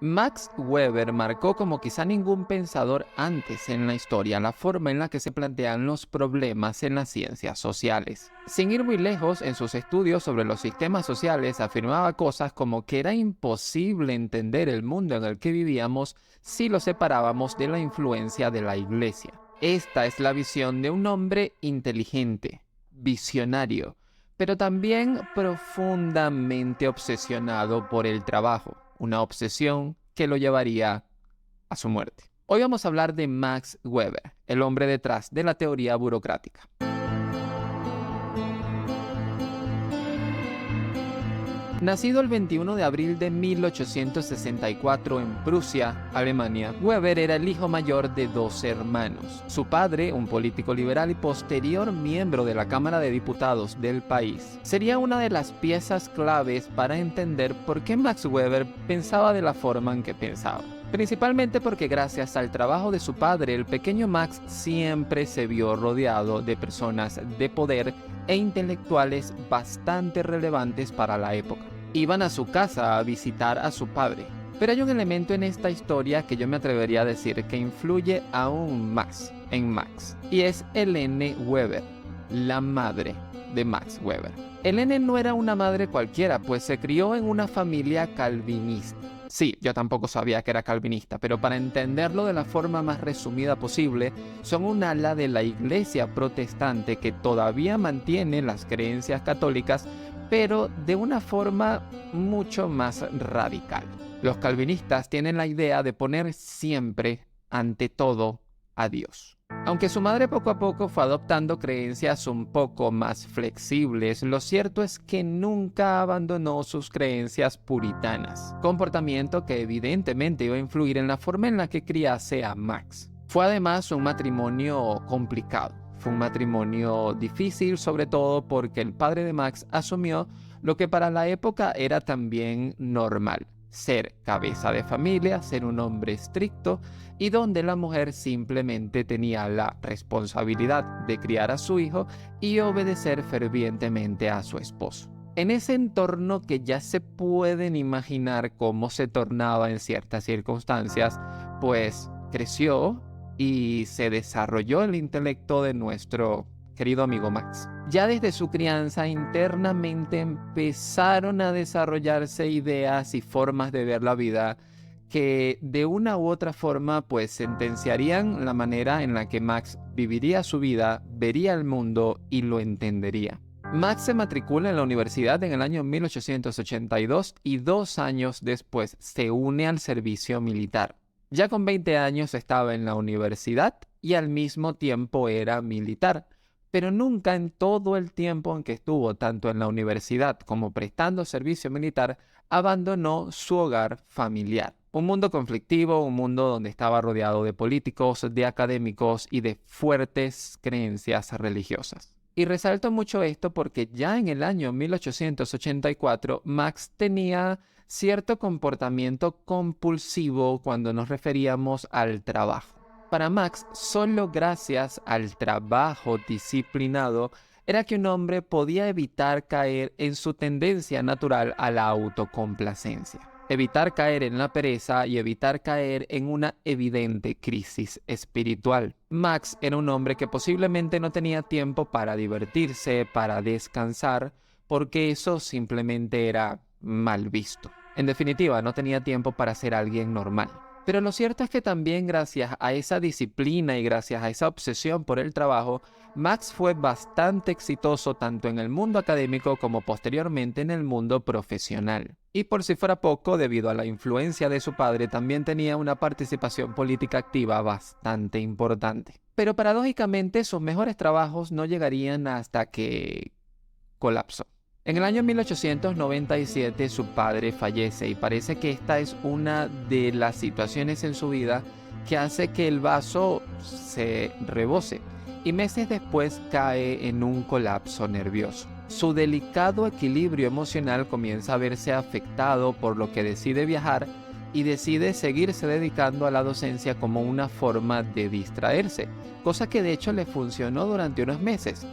Max Weber marcó como quizá ningún pensador antes en la historia la forma en la que se plantean los problemas en las ciencias sociales. Sin ir muy lejos, en sus estudios sobre los sistemas sociales afirmaba cosas como que era imposible entender el mundo en el que vivíamos si lo separábamos de la influencia de la Iglesia. Esta es la visión de un hombre inteligente, visionario, pero también profundamente obsesionado por el trabajo. Una obsesión que lo llevaría a su muerte. Hoy vamos a hablar de Max Weber, el hombre detrás de la teoría burocrática. Nacido el 21 de abril de 1864 en Prusia, Alemania, Weber era el hijo mayor de 2 hermanos. Su padre, un político liberal y posterior miembro de la Cámara de Diputados del país, sería una de las piezas claves para entender por qué Max Weber pensaba de la forma en que pensaba. Principalmente porque gracias al trabajo de su padre, el pequeño Max siempre se vio rodeado de personas de poder e intelectuales bastante relevantes para la época. Iban a su casa a visitar a su padre. Pero hay un elemento en esta historia que yo me atrevería a decir que influye aún más en Max, y es Helene Weber, la madre de Max Weber. Helene no era una madre cualquiera, pues se crió en una familia calvinista. Sí, yo tampoco sabía que era calvinista, pero para entenderlo de la forma más resumida posible, son un ala de la iglesia protestante que todavía mantiene las creencias católicas, pero de una forma mucho más radical. Los calvinistas tienen la idea de poner siempre, ante todo, a Dios. Aunque su madre poco a poco fue adoptando creencias un poco más flexibles, lo cierto es que nunca abandonó sus creencias puritanas, comportamiento que evidentemente iba a influir en la forma en la que criase a Max. Fue además un matrimonio complicado, fue un matrimonio difícil, sobre todo porque el padre de Max asumió lo que para la época era también normal: ser cabeza de familia, ser un hombre estricto, y donde la mujer simplemente tenía la responsabilidad de criar a su hijo y obedecer fervientemente a su esposo. En ese entorno que ya se pueden imaginar cómo se tornaba en ciertas circunstancias, pues creció y se desarrolló el intelecto de nuestro querido amigo Max. Ya desde su crianza internamente empezaron a desarrollarse ideas y formas de ver la vida que de una u otra forma pues sentenciarían la manera en la que Max viviría su vida, vería el mundo y lo entendería. Max se matricula en la universidad en el año 1882 y 2 años después se une al servicio militar. Ya con 20 años estaba en la universidad y al mismo tiempo era militar. Pero nunca en todo el tiempo en que estuvo tanto en la universidad como prestando servicio militar, abandonó su hogar familiar. Un mundo conflictivo, un mundo donde estaba rodeado de políticos, de académicos y de fuertes creencias religiosas. Y resalto mucho esto porque ya en el año 1884 Max tenía cierto comportamiento compulsivo cuando nos referíamos al trabajo. Para Max, solo gracias al trabajo disciplinado era que un hombre podía evitar caer en su tendencia natural a la autocomplacencia, evitar caer en la pereza y evitar caer en una evidente crisis espiritual. Max era un hombre que posiblemente no tenía tiempo para divertirse, para descansar, porque eso simplemente era mal visto. En definitiva, no tenía tiempo para ser alguien normal. Pero lo cierto es que también gracias a esa disciplina y gracias a esa obsesión por el trabajo, Max fue bastante exitoso tanto en el mundo académico como posteriormente en el mundo profesional. Y por si fuera poco, debido a la influencia de su padre, también tenía una participación política activa bastante importante. Pero paradójicamente, sus mejores trabajos no llegarían hasta que colapsó. En el año 1897 su padre fallece y parece que esta es una de las situaciones en su vida que hace que el vaso se rebose y meses después cae en un colapso nervioso. Su delicado equilibrio emocional comienza a verse afectado, por lo que decide viajar y decide seguirse dedicando a la docencia como una forma de distraerse, cosa que de hecho le funcionó durante unos meses,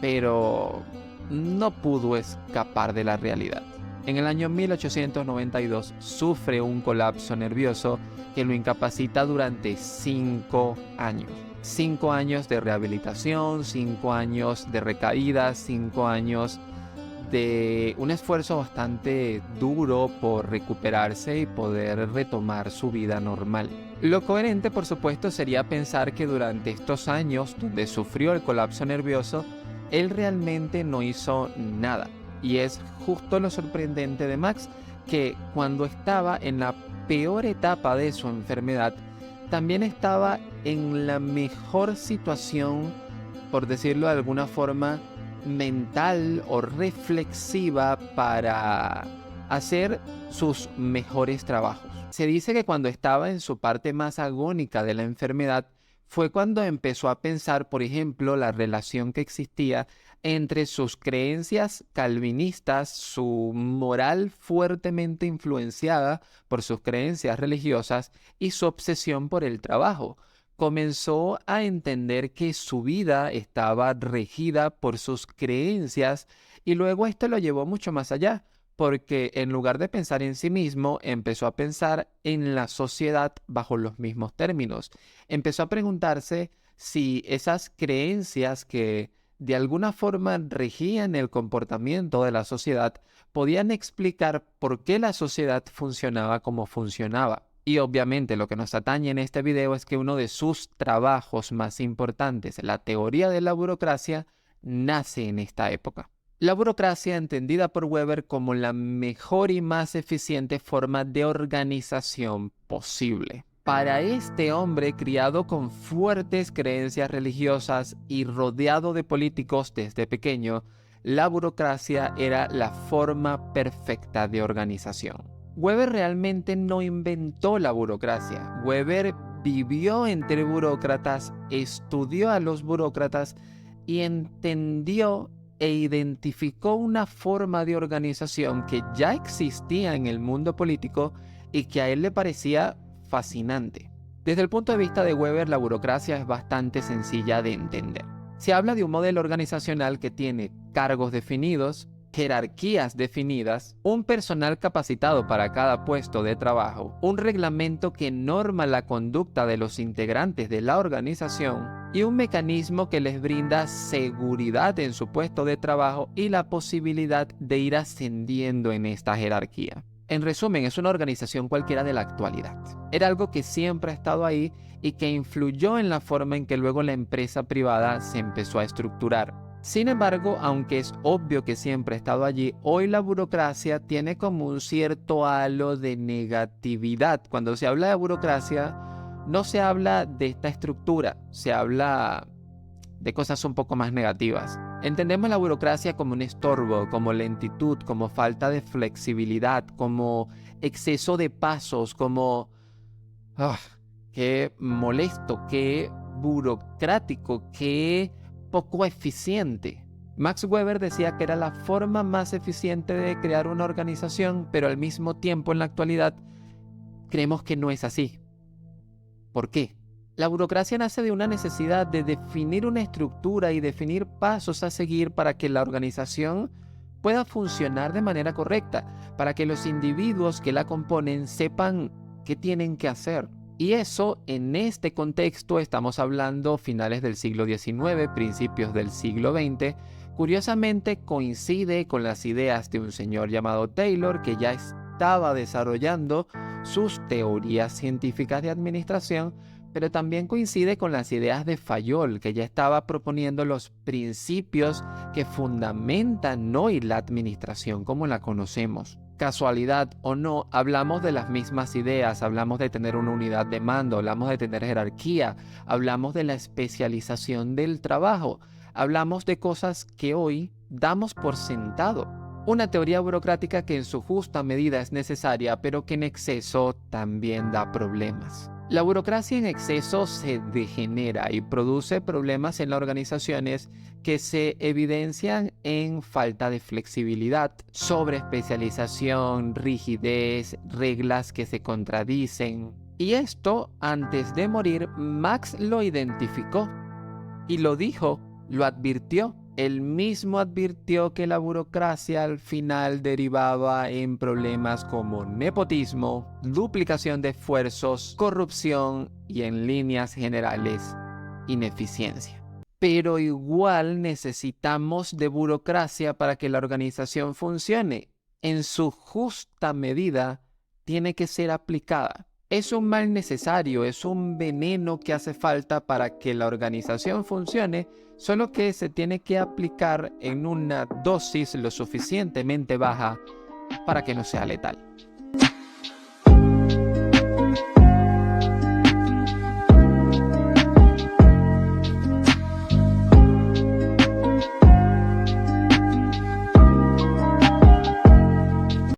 pero no pudo escapar de la realidad. En el año 1892 sufre un colapso nervioso que lo incapacita durante 5 años. 5 años de rehabilitación, 5 años de recaídas, 5 años de un esfuerzo bastante duro por recuperarse y poder retomar su vida normal. Lo coherente, por supuesto, sería pensar que durante estos años donde sufrió el colapso nervioso, él realmente no hizo nada. Y es justo lo sorprendente de Max, que cuando estaba en la peor etapa de su enfermedad, también estaba en la mejor situación, por decirlo de alguna forma, mental o reflexiva para hacer sus mejores trabajos. Se dice que cuando estaba en su parte más agónica de la enfermedad fue cuando empezó a pensar, por ejemplo, la relación que existía entre sus creencias calvinistas, su moral fuertemente influenciada por sus creencias religiosas y su obsesión por el trabajo. Comenzó a entender que su vida estaba regida por sus creencias y luego esto lo llevó mucho más allá, porque en lugar de pensar en sí mismo, empezó a pensar en la sociedad bajo los mismos términos. Empezó a preguntarse si esas creencias que de alguna forma regían el comportamiento de la sociedad podían explicar por qué la sociedad funcionaba como funcionaba. Y obviamente lo que nos atañe en este video es que uno de sus trabajos más importantes, la teoría de la burocracia, nace en esta época. La burocracia, entendida por Weber como la mejor y más eficiente forma de organización posible. Para este hombre criado con fuertes creencias religiosas y rodeado de políticos desde pequeño, la burocracia era la forma perfecta de organización. Weber realmente no inventó la burocracia. Weber vivió entre burócratas, estudió a los burócratas y entendió e identificó una forma de organización que ya existía en el mundo político y que a él le parecía fascinante. Desde el punto de vista de Weber, la burocracia es bastante sencilla de entender. Se habla de un modelo organizacional que tiene cargos definidos, jerarquías definidas, un personal capacitado para cada puesto de trabajo, un reglamento que norma la conducta de los integrantes de la organización y un mecanismo que les brinda seguridad en su puesto de trabajo y la posibilidad de ir ascendiendo en esta jerarquía. En resumen, es una organización cualquiera de la actualidad. Era algo que siempre ha estado ahí y que influyó en la forma en que luego la empresa privada se empezó a estructurar. Sin embargo, aunque es obvio que siempre ha estado allí, hoy la burocracia tiene como un cierto halo de negatividad. Cuando se habla de burocracia, no se habla de esta estructura, se habla de cosas un poco más negativas. Entendemos la burocracia como un estorbo, como lentitud, como falta de flexibilidad, como exceso de pasos, como qué molesto, qué burocrático, qué poco eficiente. Max Weber decía que era la forma más eficiente de crear una organización, pero al mismo tiempo en la actualidad creemos que no es así. ¿Por qué? La burocracia nace de una necesidad de definir una estructura y definir pasos a seguir para que la organización pueda funcionar de manera correcta, para que los individuos que la componen sepan qué tienen que hacer. Y eso, en este contexto, estamos hablando finales del siglo XIX, principios del siglo XX, curiosamente coincide con las ideas de un señor llamado Taylor, que ya estaba desarrollando sus teorías científicas de administración, pero también coincide con las ideas de Fayol, que ya estaba proponiendo los principios que fundamentan hoy la administración como la conocemos. Casualidad o no, hablamos de las mismas ideas, hablamos de tener una unidad de mando, hablamos de tener jerarquía, hablamos de la especialización del trabajo, hablamos de cosas que hoy damos por sentado. Una teoría burocrática que en su justa medida es necesaria, pero que en exceso también da problemas. La burocracia en exceso se degenera y produce problemas en las organizaciones que se evidencian en falta de flexibilidad, sobreespecialización, rigidez, reglas que se contradicen. Y esto, antes de morir, Max lo identificó y lo dijo, lo advirtió. Él mismo advirtió que la burocracia al final derivaba en problemas como nepotismo, duplicación de esfuerzos, corrupción y, en líneas generales, ineficiencia. Pero igual necesitamos de burocracia para que la organización funcione. En su justa medida, tiene que ser aplicada. Es un mal necesario, es un veneno que hace falta para que la organización funcione, solo que se tiene que aplicar en una dosis lo suficientemente baja para que no sea letal.